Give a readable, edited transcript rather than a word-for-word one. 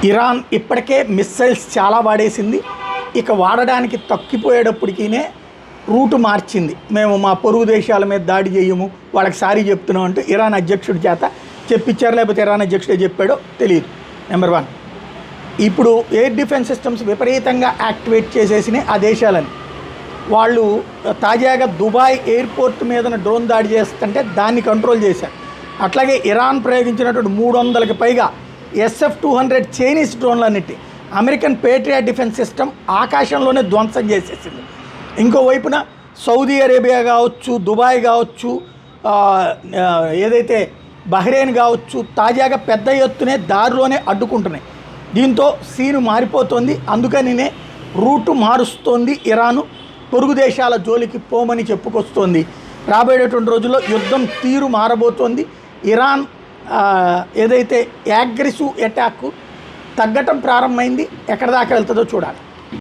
Iran ఇప్పటికే missiles చాలా వాడేసింది. ఇక వాడడానికి తక్కిపోయేటప్పటికీనే రూటు మార్చింది. మేము మా పొరుగు దేశాల మీద దాడి చేయము, వాళ్ళకి సారీ చెప్తున్నాం అంటూ ఇరాన్ అధ్యక్షుడి చేత చెప్పించారు. లేకపోతే ఇరాన్ అధ్యక్షుడే చెప్పాడో తెలియదు. నెంబర్ 1, ఇప్పుడు ఎయిర్ డిఫెన్స్ సిస్టమ్స్ విపరీతంగా యాక్టివేట్ చేసేసినాయి ఆ దేశాలని. వాళ్ళు తాజాగా దుబాయ్ ఎయిర్పోర్ట్ మీద డ్రోన్ దాడి చేస్తుంటే దాన్ని కంట్రోల్ చేశారు. అట్లాగే ఇరాన్ ప్రయోగించినటువంటి 300కి పైగా SF-200 చైనీస్ డ్రోన్లన్నిటి అమెరికన్ పేట్రియాట్ డిఫెన్స్ సిస్టమ్ ఆకాశంలోనే ధ్వంసం చేసేసింది. ఇంకోవైపున సౌదీ అరేబియా కావచ్చు, దుబాయ్ కావచ్చు, ఏదైతే బహ్రెయిన్ కావచ్చు, తాజాగా పెద్ద ఎత్తునే దారిలోనే అడ్డుకుంటున్నాయి. దీంతో సీను మారిపోతుంది. అందుకనినే రూటు మారుస్తోంది ఇరాను. పొరుగు దేశాల జోలికి పోమని చెప్పుకొస్తోంది. రాబోయేటువంటి రోజుల్లో యుద్ధం తీరు మారబోతోంది. ఇరాన్ ఏదైతే అగ్రెసివ్ అటాక్ తగ్గటం ప్రారంభమైంది. ఎక్కడ దాకా వెళ్తుందో చూడాలి.